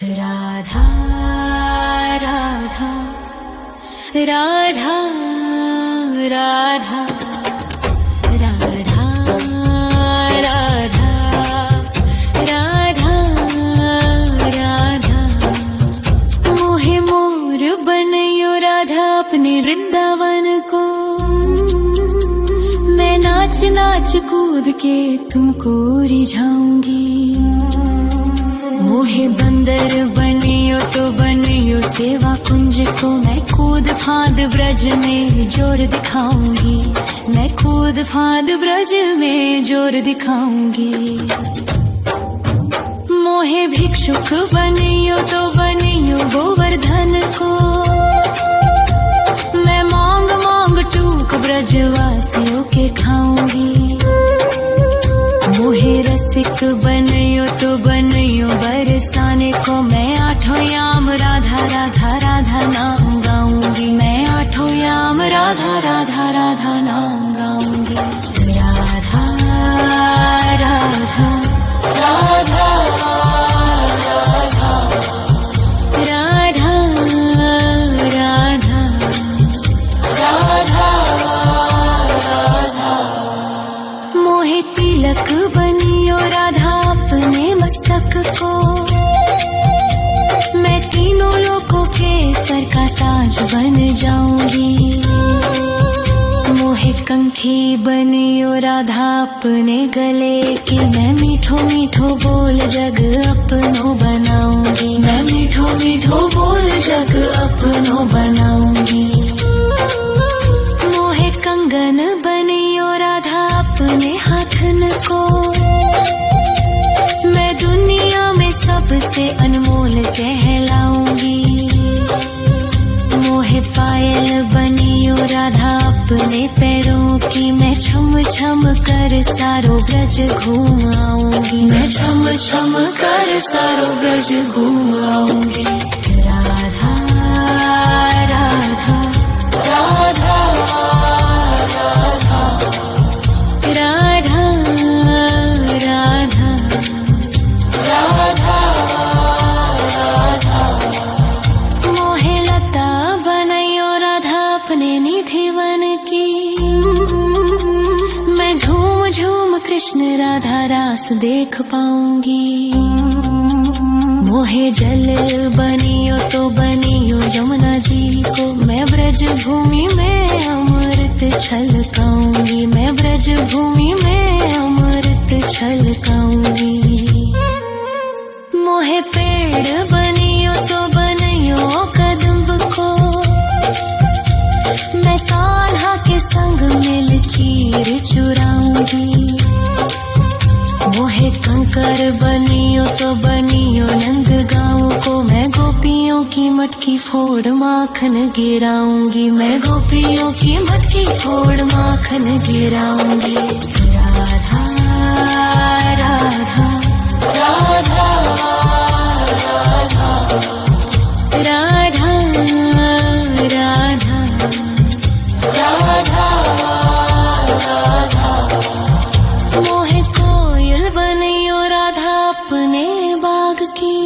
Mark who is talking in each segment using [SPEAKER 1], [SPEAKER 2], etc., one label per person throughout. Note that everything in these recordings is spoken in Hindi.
[SPEAKER 1] राधा राधा राधा राधा राधा राधा राधा राधा मोहे मोर बनयो राधा अपने वृंदावन को। मैं नाच नाच कूद के तुमको रिझाऊंगी। मोहे बंदर बनियो तो बनियो सेवा कुंज को। मैं कूद फांद ब्रज में जोर दिखाऊंगी। मैं कूद फांद ब्रज में जोर दिखाऊंगी। मोहे भिक्षुक बनियो तो बनियो गोवर्धन को। मैं मांग मांग टूक ब्रजवासियों के खाऊंगी। मोहे रसिक बनियो तो बनियो बरसाने को। मैं आठों याम राधा राधा राधा नाम गाऊंगी। मैं आठों याम राधा राधा राधा नाम गाऊंगी। राधा राधा राधा राधा राधा राधा राधा। मोहे तिलक बनियो राधा अपने मस्तक को। मैं तीनों लोगों के सर का ताज बन जाऊंगी। मोहे कंठी बनियो राधा अपने गले की। मैं मीठो मीठो बोल जग अपनो बनाऊंगी। मैं मीठो मीठो बोल जग अपनो बनाऊंगी। मोहे कंगन बनियो राधा अपने हाथन को। मैं दुनिया में सबसे अनमोल कहलाऊंगी। मोहे पायल बनियो राधा अपने पैरों की। मैं छम छम कर सारो ब्रज घूम आऊंगी। मैं छम छम कर सारो ब्रज घूम आऊंगी। राधा राधा राधा राधा राधा राधा राधा। मोहे लता बनयो राधा अपने निधि वन की। मैं झूम झूम कृष्ण राधा रास देख पाऊंगी। मोहे जल बनियो तो बनियो यमुना जी को। मैं ब्रज भूमि में अमृत छलकाऊंगी। मैं ब्रज भूमि में अमृत छलकाऊंगी। मोहे पेड़ बनियो तो बनियो कदम्ब को। मैं कान्हा के संग मिल चीर चुराऊंगी। मोहे कंकर बनियो तो बनियो नंद गाँव को। मैं गोपियों की मटकी फोड़ माखन गिराऊंगी। मैं गोपियों की मटकी फोड़ माखन गिराऊंगी। राधा राधा राधा राधा राधा राधा राधा। मोहे कोयल बनियो राधा अपने बाग की।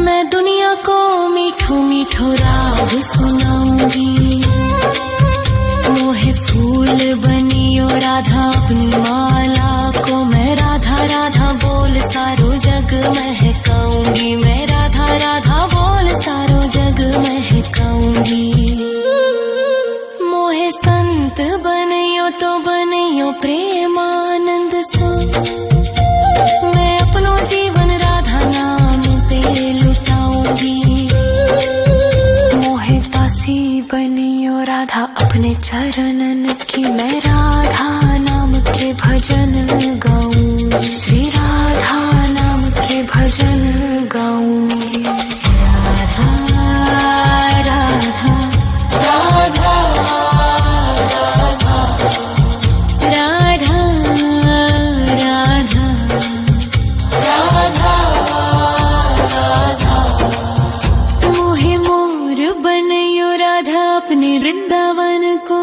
[SPEAKER 1] मैं दुनिया को मीठो मीठो राग सुनाऊंगी। मोहे फूल बनियो राधा अपनी माला को। मैं राधा राधा बोल सारो जग महकाऊंगी। मैं राधा राधा बोल सारो जग महकाऊंगी। मोहे संत बनियो तो बनियो प्रेमानंद सो। मैं अपनो जीवन राधा नाम पे लुटाऊंगी। मोहे दासी बनियो राधा अपने चरणन की। मैं राधा नाम के भजन गाऊंगी। श्री राधा नाम के भजन गाऊंगी। राधा राधा राधा राधा राधा राधा राधा। मोहे मोर बनयो राधा अपने वृंदावन को।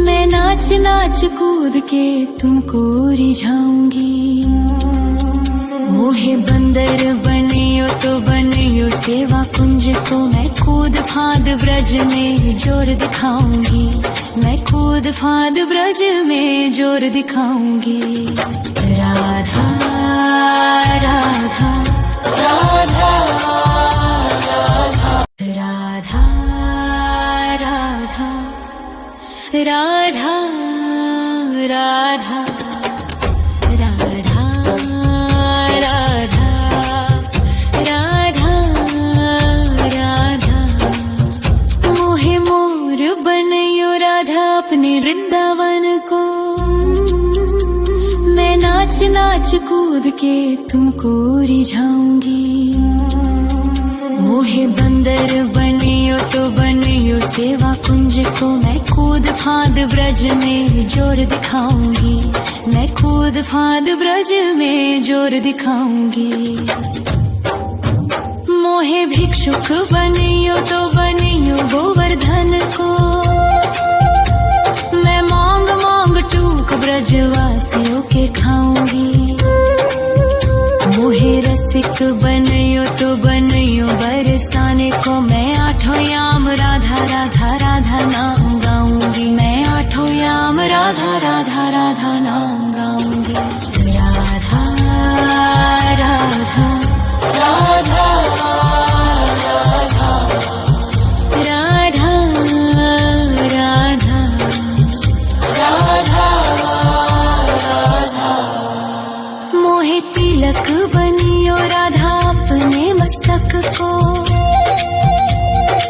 [SPEAKER 1] मैं नाच नाच कूद के तुमको रिझाऊंगी। मोहे बंदर बनियो तो बनियो सेवा कुंज को मैं कूद फाद ब्रज में जोर दिखाऊंगी, मैं कूद फाद ब्रज में जोर दिखाऊंगी। राधा राधा राधा राधा राधा राधा राधा राधा राधा राधा राधा मोहे मोर बनयो राधा अपने वृंदावन को, मैं नाच नाच कूद के तुमको रिझाऊंगी। मोहे बंदर बनियो तो बनियो सेवा कुंज को मैं कूद फाद ब्रज में जोर दिखाऊंगी, मैं कूद फाद ब्रज में जोर दिखाऊंगी। मोहे भिक्षुक बनियो तो बनियो गोवर्धन को, मैं मांग मांग टूक ब्रजवासियों के खाऊंगी। मोहे रसिक बनियो तो बनियो बरसाने को, मैं आठों याम राधा राधा राधा नाम गाऊंगी, मैं आठों याम राधा राधा राधा नाम गाऊंगी। राधा राधा राधा राधा राधा राधा राधा मोहे तिलक बनियो राधा अपने मस्तक को,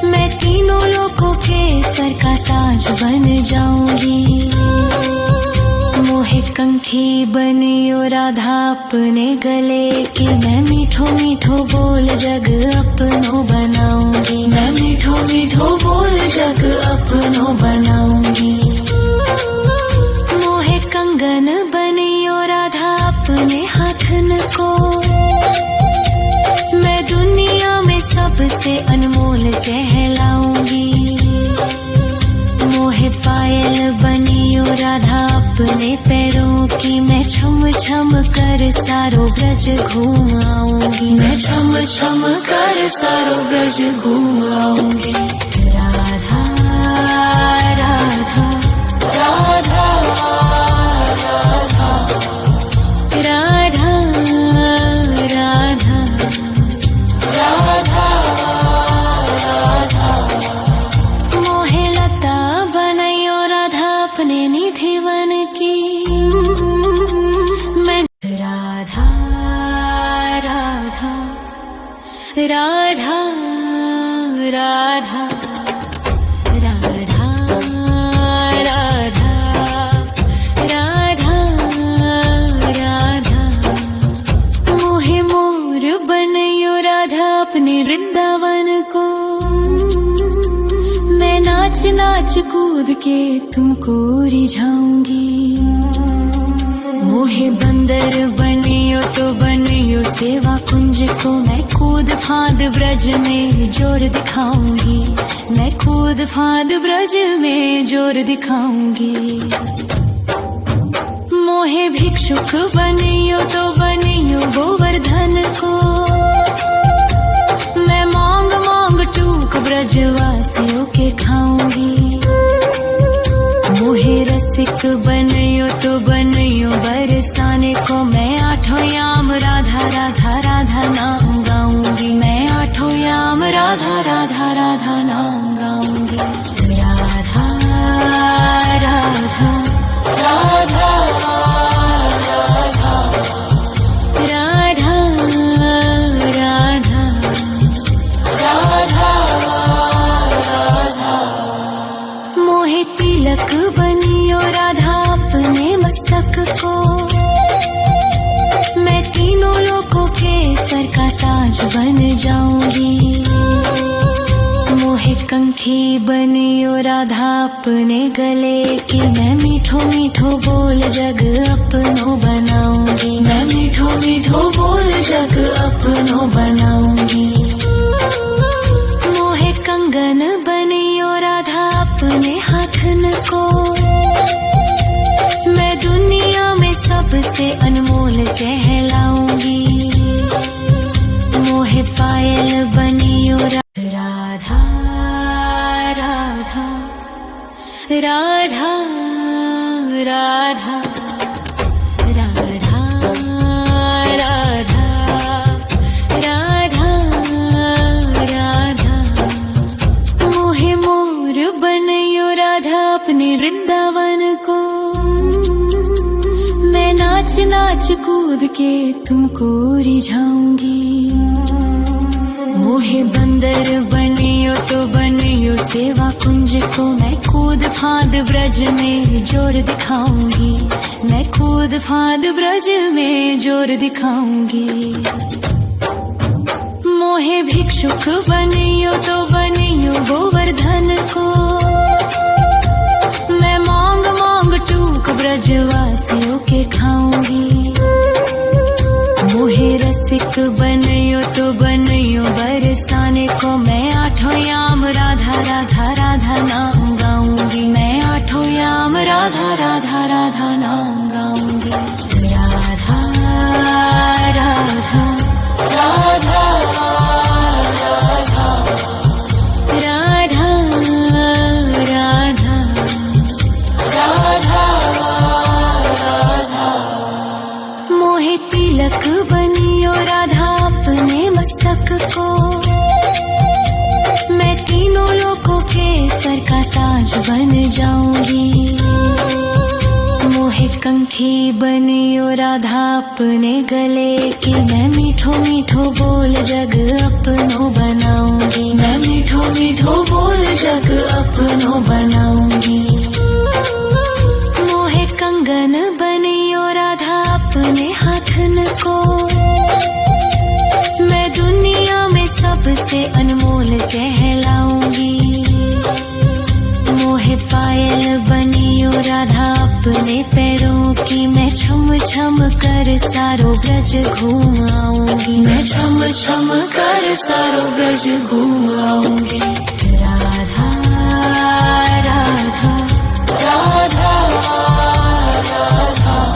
[SPEAKER 1] मैं तीनों लोकों के सर का ताज बन जाऊंगी। मोहे कंठी बनियो राधा अपने गले की, मैं मीठो मीठो बोल जग अपनो बनाऊंगी, मैं मीठो मीठो बोल जग अपनो बनाऊंगी। मोहे कंगन बनियो राधा अपने हाथन को, मैं दुनिया में सबसे अनमोल कहलाऊंगी। मोहे पायल बनियो राधा अपने पैरों की, मैं छम छम कर सारो ब्रज घूम आऊंगी, मैं छम छम कर सारो ब्रज घूम आऊंगी। राधा राधा राधा राधा राधा राधा राधा राधा मोहे लता बनयो राधा अपने निधिवन की, मैं राधा राधा राधा राधा राधा राधा राधा राधा मोहे मोर बनयो राधा अपने वृंदावन को, मैं नाच नाच कूद के तुमको रिझाऊंगी। मोहे बंदर बनियो तो बनियो सेवा कुंज को, मैं कूद फाद ब्रज में जोर दिखाऊंगी, मैं कूद फाद ब्रज में जोर दिखाऊंगी। मोहे भिक्षुक बनियो तो बनियो गोवर्धन को, मैं मांग मांग टूक ब्रजवासियों के खाऊंगी। मोहे रसिक बनियो तो बनियो बरसाने को, मैं आठों याम राधा राधा राधा नाम गाऊंगी, मैं आठों याम राधा राधा राधा नाम गाऊंगी। राधा राधा राधा राधा राधा राधा राधा राधा मोहे तिलक बनियो राधा अपने मस्तक को, मैं तीनों लोकों के सर का ताज बन जाऊंगी। मोहे कंठी बनियो राधा अपने गले की, मैं मीठो मीठो बोल जग अपनो बनाऊंगी, मैं मीठो मीठो बोल जग अपनो बनाऊंगी। मोहे कंगन बनियो राधा अपने हाथन को, मैं दुनिया में सबसे अनमोल कहलाऊंगी। राधा राधा राधा राधा राधा राधा मोहे मोर बनयो राधा अपने वृंदावन को। मैं नाच नाच कूद के तुमको रिझाऊंगी। मोहे बंदर बनियो तो बनियो सेवा कुंज को। मैं कूद फांद ब्रज में जोर दिखाऊंगी। मैं कूद फांद ब्रज में जोर दिखाऊंगी। मोहे भिक्षुक बनियो तो बनियो गोवर्धन को। मैं मांग मांग टूक ब्रजवासियों के खाऊंगी। मोहे रसिक बनयो तो बनयो बरसाने को। मैं आठों याम राधा राधा राधा नाम गाऊंगी। मैं आठों याम राधा राधा राधा नाम गाऊंगी। राधा राधा राधा राधा राधा राधा राधा राधा मोहे तिलक बनियो राधा अपने मस्तक को। मैं तीनों लोगों के सर का ताज बन जाऊंगी। मोहे कंठी बनियो राधा अपने गले की। मैं मीठो मीठो बोल जग अपनो बनाऊंगी। मैं मीठो मीठो बोल जग अपनो बनाऊंगी। मोहे कंगन बनियो राधा अपने हाथन को। मैं दुनिया में सबसे अनमोल कहलाऊंगी। मोहे पायल बनियो राधा अपने पैरों की। मैं छम छम कर सारो ब्रज घूम आऊंगी। मैं छम छम कर सारो ब्रज घूम आऊंगी।